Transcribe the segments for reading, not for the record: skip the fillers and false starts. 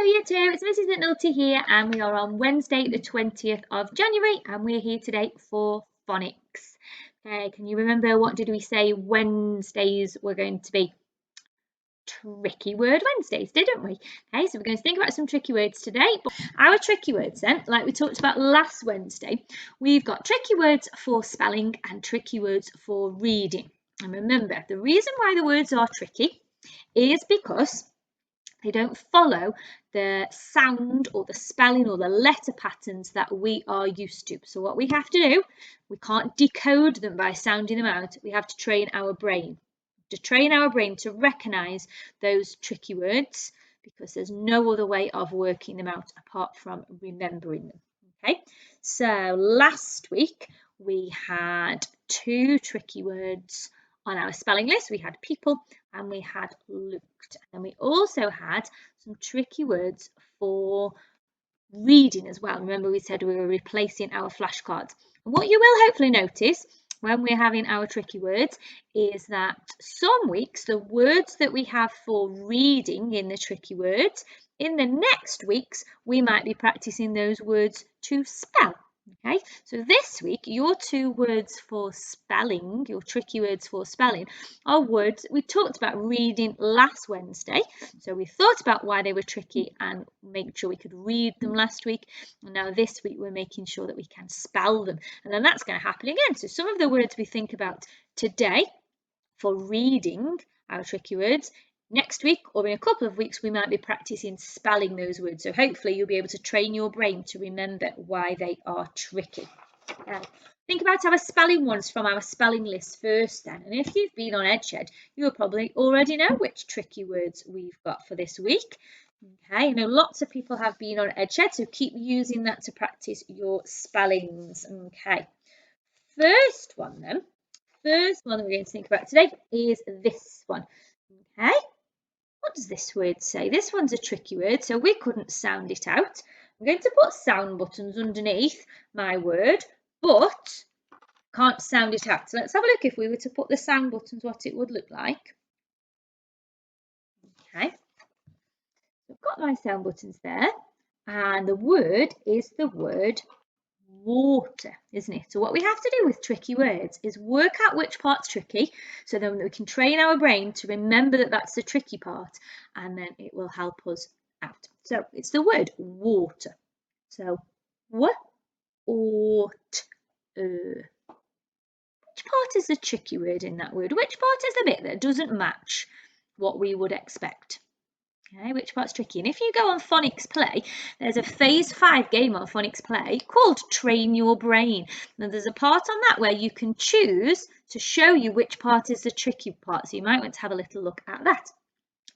Hello Year 2, it's Mrs McNulty here and we are on Wednesday the 20th of January and we're here today for phonics. Okay, can you remember what did we say Wednesdays were going to be? Tricky word Wednesdays, didn't we? Okay, so we're going to think about some tricky words today. But our tricky words then, like we talked about last Wednesday, we've got tricky words for spelling and tricky words for reading. And remember, the reason why the words are tricky is because they don't follow the sound or the spelling or the letter patterns that we are used to. So what we have to do, we can't decode them by sounding them out. We have to train our brain. To recognise those tricky words because there's no other way of working them out apart from remembering them. Okay, so last week we had two tricky words on our spelling list. We had people and we had looked, and we also had some tricky words for reading as well. Remember we said we were replacing our flashcards. And what you will hopefully notice when we're having our tricky words is that some weeks the words that we have for reading in the tricky words, in the next weeks we might be practicing those words to spell. Okay, so this week your two words for spelling, your tricky words for spelling, are words we talked about reading last Wednesday. So we thought about why they were tricky and making sure we could read them last week. And now this week we're making sure that we can spell them. And then that's going to happen again. So some of the words we think about today for reading our tricky words, next week or in a couple of weeks, we might be practicing spelling those words. So hopefully you'll be able to train your brain to remember why they are tricky. Think about our spelling ones from our spelling list first then. And if you've been on EdgeShed, you'll probably already know which tricky words we've got for this week. Okay, I know lots of people have been on EdgeShed, so keep using that to practice your spellings. Okay, first one that we're going to think about today is this one. Okay, what does this word say? This one's a tricky word, so we couldn't sound it out. I'm going to put sound buttons underneath my word, but can't sound it out. So let's have a look if we were to put the sound buttons, what it would look like. Okay, I've got my sound buttons there, and the word is the word water, isn't it? So what we have to do with tricky words is work out which part's tricky so then we can train our brain to remember that that's the tricky part, and then it will help us out. So it's the word water. So what? Ought. Which part is the tricky word in that word? Which part is the bit that doesn't match what we would expect? Okay, which part's tricky? And if you go on Phonics Play, there's a Phase 5 game on Phonics Play called Train Your Brain. Now there's a part on that where you can choose to show you which part is the tricky part. So you might want to have a little look at that.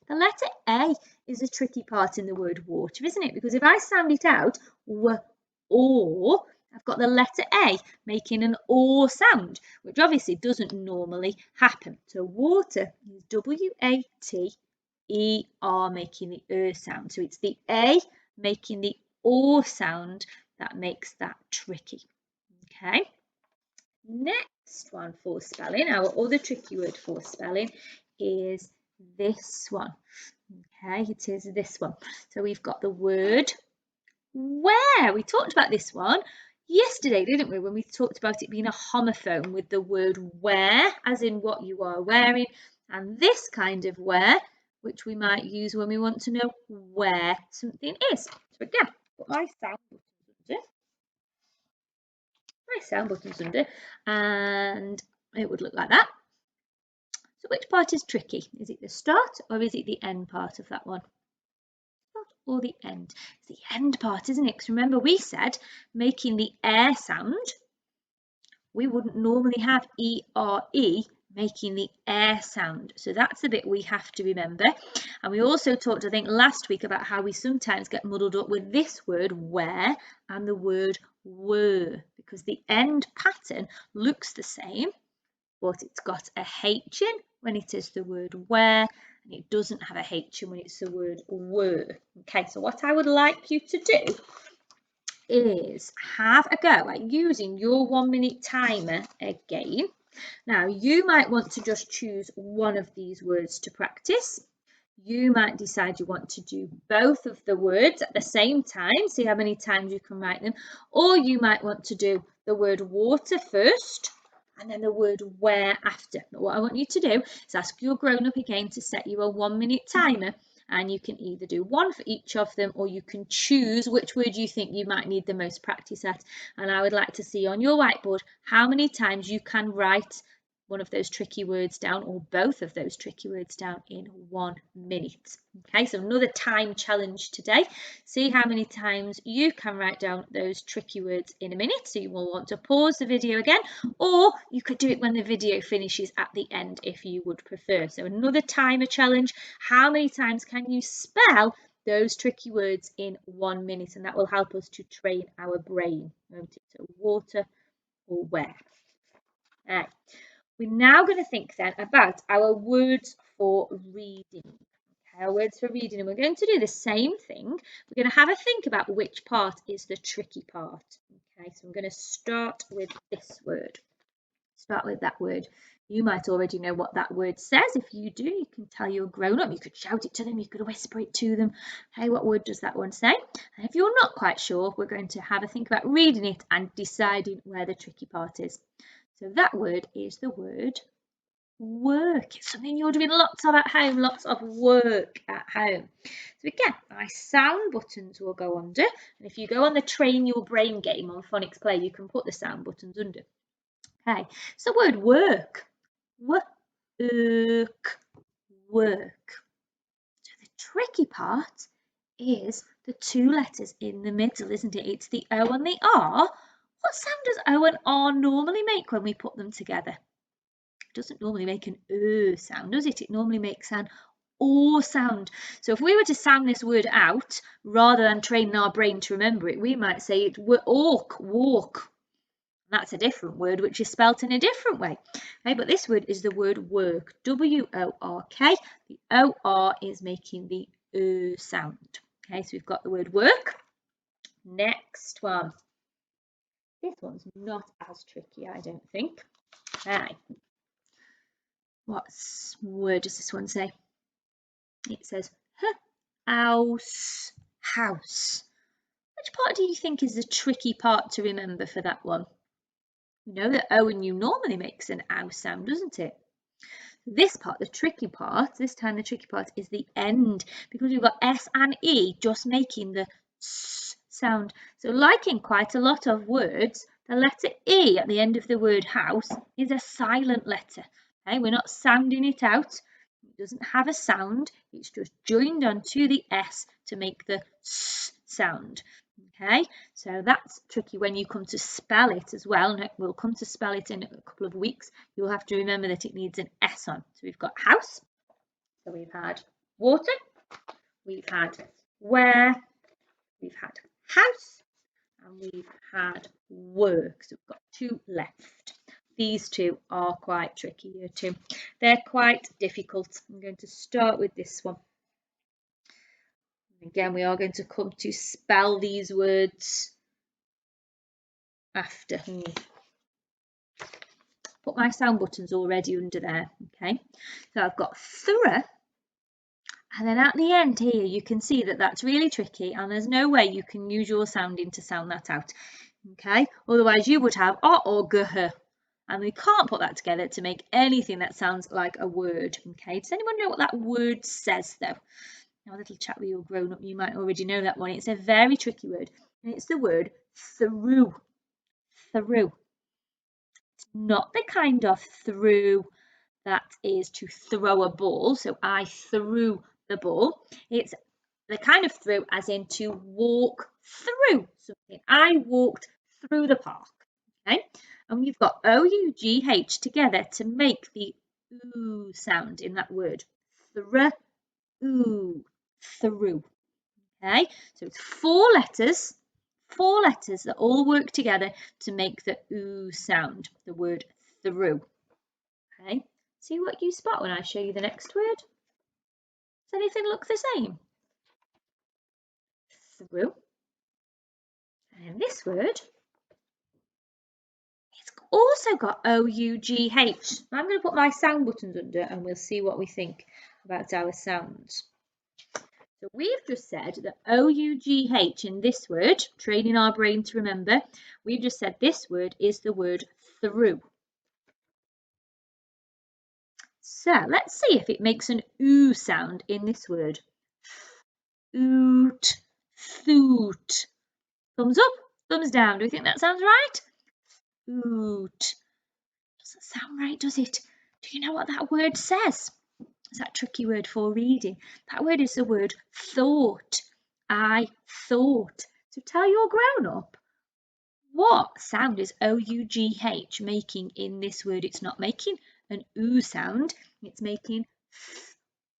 The letter A is a tricky part in the word water, isn't it? Because if I sound it out, or, I've got the letter A making an or sound, which obviously doesn't normally happen. So water is W-A-T-E-R making the sound. So it's the A making the or sound that makes that tricky. Okay. Next one for spelling, our other tricky word for spelling is this one. Okay, it is this one. So we've got the word where. We talked about this one yesterday, didn't we, when we talked about it being a homophone with the word where, as in what you are wearing, and this kind of where, which we might use when we want to know where something is. So again, put my sound buttons under, and it would look like that. So which part is tricky? Is it the start or is it the end part of that one? Start or the end? It's the end part, isn't it? Because remember we said making the air sound, we wouldn't normally have E-R-E making the air sound. So that's the bit we have to remember. And we also talked, I think, last week about how we sometimes get muddled up with this word where and the word were, because the end pattern looks the same, but it's got a H in when it is the word where, and it doesn't have a H in when it's the word were. Okay, so what I would like you to do is have a go at using your 1 minute timer again. Now, you might want to just choose one of these words to practice. You might decide you want to do both of the words at the same time, see how many times you can write them, or you might want to do the word water first and then the word where after. But what I want you to do is ask your grown-up again to set you a 1-minute timer, and you can either do one for each of them, or you can choose which word you think you might need the most practice at. And I would like to see on your whiteboard how many times you can write one of those tricky words down or both of those tricky words down in 1 minute. Okay, so another time challenge today. See how many times you can write down those tricky words in a minute. So you will want to pause the video again, or you could do it when the video finishes at the end if you would prefer. So another timer challenge. How many times can you spell those tricky words in 1 minute? And that will help us to train our brain. So water or where. All right. We're now going to think then about our words for reading. Okay, our words for reading, and we're going to do the same thing. We're going to have a think about which part is the tricky part. Okay, so I'm going to start with this word. Start with that word. You might already know what that word says. If you do, you can tell your grown-up. You could shout it to them. You could whisper it to them. Hey, what word does that one say? And if you're not quite sure, we're going to have a think about reading it and deciding where the tricky part is. So that word is the word work. It's something you're doing lots of at home, lots of work at home. So again, my sound buttons will go under. And if you go on the Train Your Brain game on Phonics Play, you can put the sound buttons under. Okay, so the word work. Work. Work. So the tricky part is the 2 letters in the middle, isn't it? It's the O and the R. What sound does O and R normally make when we put them together? It doesn't normally make an sound, does it? It normally makes an O sound. So if we were to sound this word out, rather than training our brain to remember it, we might say it walk. That's a different word which is spelt in a different way. Okay, but this word is the word work, W-O-R-K. The O-R is making the sound. Okay, so we've got the word work. Next one. This one's not as tricky, I don't think. Okay. What word does this one say? It says house. Which part do you think is the tricky part to remember for that one? You know that O and U normally makes an ow sound, doesn't it? This part, the tricky part, this time the tricky part is the end, because we've got S and E just making the S sound. So like in quite a lot of words, the letter E at the end of the word house is a silent letter. Okay, we're not sounding it out. It doesn't have a sound. It's just joined onto the S to make the S sound. Okay, so that's tricky when you come to spell it as well, and we'll come to spell it in a couple of weeks. You'll have to remember that it needs an S on. So we've got house, so we've had water, we've had where, we've had house, and we've had work. So we've got 2 left. These 2 are quite tricky here too. They're quite difficult. I'm going to start with this one. Again, we are going to come to spell these words after. Put my sound buttons already under there. Okay, so I've got thorough, and then at the end here you can see that that's really tricky, and there's no way you can use your sounding to sound that out. Okay, otherwise you would have or gh, and we can't put that together to make anything that sounds like a word. Okay, does anyone know what that word says though? Now a little chat with your grown up, you might already know that one. It's a very tricky word, and it's the word through. Through. It's not the kind of through that is to throw a ball. So I threw the ball. It's the kind of through as in to walk through something. I walked through the park. Okay, and you've got O-U-G-H together to make the oo sound in that word. Through. Okay, so it's 4 letters that all work together to make the oo sound, the word through. Okay, see what you spot when I show you the next word. Does anything look the same? Through. And this word, it's also got O-U-G-H. I'm going to put my sound buttons under and we'll see what we think. about our sounds. So we've just said that O-U-G-H in this word, training our brain to remember, we've just said this word is the word through. So let's see if it makes an oo sound in this word. Oot, thoot. Thumbs up, thumbs down. Do you think that sounds right? Oot. Doesn't sound right, does it? Do you know what that word says? It's that tricky word for reading. That word is the word thought. I thought. So tell your grown-up, what sound is O-U-G-H making in this word? It's not making an oo sound. It's making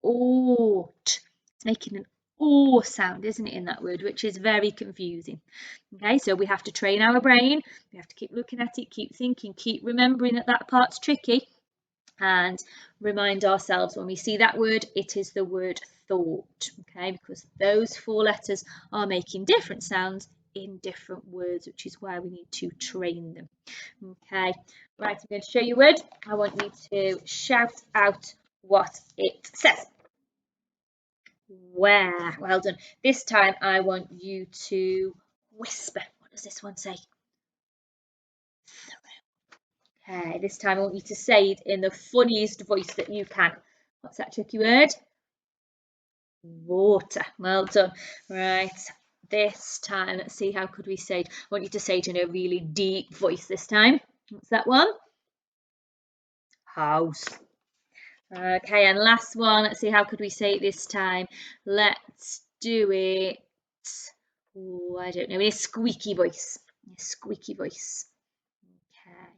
ought. It's making an or sound, isn't it, in that word, which is very confusing. Okay, so we have to train our brain. We have to keep looking at it, keep thinking, keep remembering that that part's tricky, and remind ourselves when we see that word, it is the word thought. Okay, because those 4 letters are making different sounds in different words, which is why we need to train them. Okay, right, I'm going to show you a word. I want you to shout out what it says. Where? Well done. This time I want you to whisper. What does this one say? Okay, this time I want you to say it in the funniest voice that you can. What's that tricky word? Water. Well done. Right, this time, let's see, how could we say it? I want you to say it in a really deep voice this time. What's that one? House. Okay, and last one, let's see, how could we say it this time? Let's do it, oh, I don't know, in a squeaky voice. A squeaky voice. Okay,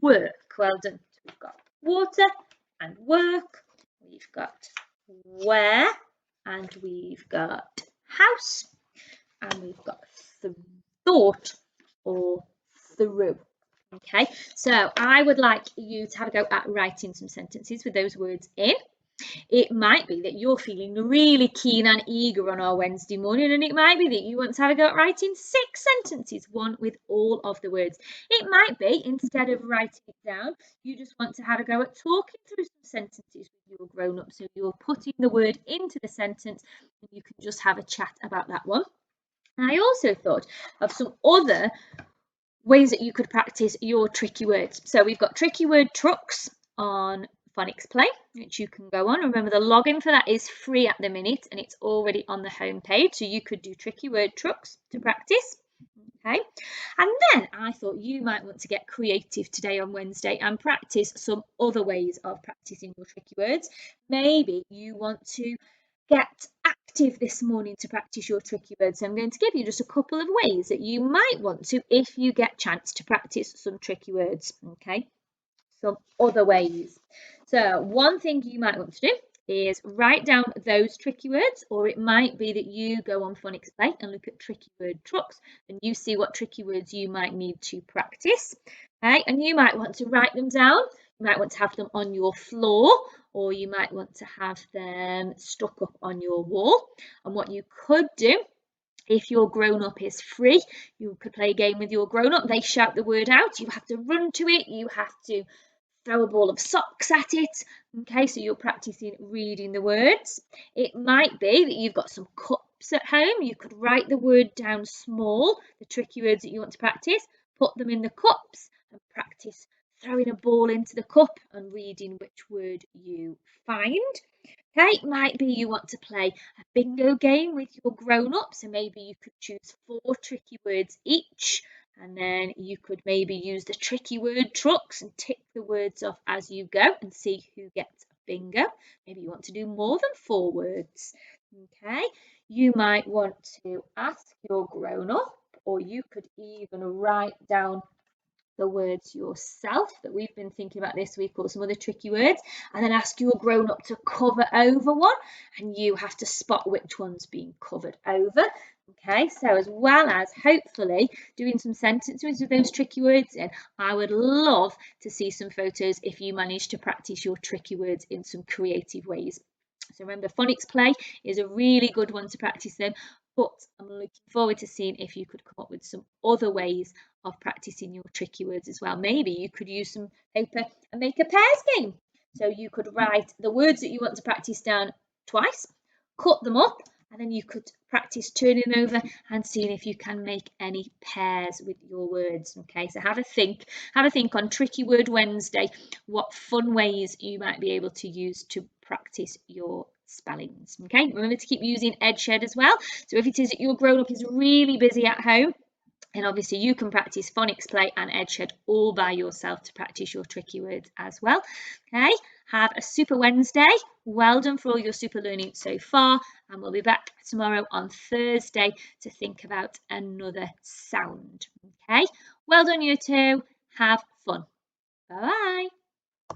work. Well done. So we've got water and work. We've got where, and we've got house, and we've got thought or through. Okay, so I would like you to have a go at writing some sentences with those words in. It might be that you're feeling really keen and eager on our Wednesday morning, and it might be that you want to have a go at writing 6 sentences, one with all of the words. It might be, instead of writing it down, you just want to have a go at talking through some sentences with your grown-up. So you're putting the word into the sentence and you can just have a chat about that one. And I also thought of some other ways that you could practice your tricky words. So we've got tricky word trucks on Phonics Play, which you can go on. Remember, the login for that is free at the minute and it's already on the home page. So you could do tricky word trucks to practice. Okay, and then I thought you might want to get creative today on Wednesday and practice some other ways of practicing your tricky words. Maybe you want to get active this morning to practice your tricky words. So I'm going to give you just a couple of ways that you might want to, if you get a chance to practice some tricky words. Okay, some other ways. So one thing you might want to do is write down those tricky words, or it might be that you go on Phonics Play and look at tricky word trucks and you see what tricky words you might need to practice. Okay, and you might want to write them down. You might want to have them on your floor, or you might want to have them stuck up on your wall. And what you could do, if your grown-up is free, you could play a game with your grown-up. They shout the word out. You have to run to it. You have to throw a ball of socks at it. Okay, so you're practicing reading the words. It might be that you've got some cups at home. You could write the word down small, the tricky words that you want to practice, put them in the cups and practice throwing a ball into the cup and reading which word you find. Okay, it might be you want to play a bingo game with your grown-up, so maybe you could choose 4 tricky words each, and then you could maybe use the tricky word trucks and tick the words off as you go and see who gets a bingo. Maybe you want to do more than 4 words. Okay, you might want to ask your grown-up, or you could even write down the words yourself that we've been thinking about this week, or some other tricky words, and then ask your grown-up to cover over one, and you have to spot which one's being covered over. Okay, so as well as hopefully doing some sentences with those tricky words in, I would love to see some photos if you manage to practice your tricky words in some creative ways. So remember, Phonics Play is a really good one to practice them, but I'm looking forward to seeing if you could come up with some other ways of practicing your tricky words as well. Maybe you could use some paper and make a pairs game. So you could write the words that you want to practice down twice, cut them up, and then you could practice turning them over and seeing if you can make any pairs with your words. Okay, so have a think on Tricky Word Wednesday, what fun ways you might be able to use to practice your spellings. Okay, remember to keep using Edshed as well. So if it is that your grown up is really busy at home, and obviously you can practice Phonics Play and Edshed all by yourself to practice your tricky words as well. Okay, have a super Wednesday. Well done for all your super learning so far. And we'll be back tomorrow on Thursday to think about another sound. Okay, well done you two. Have fun. Bye-bye.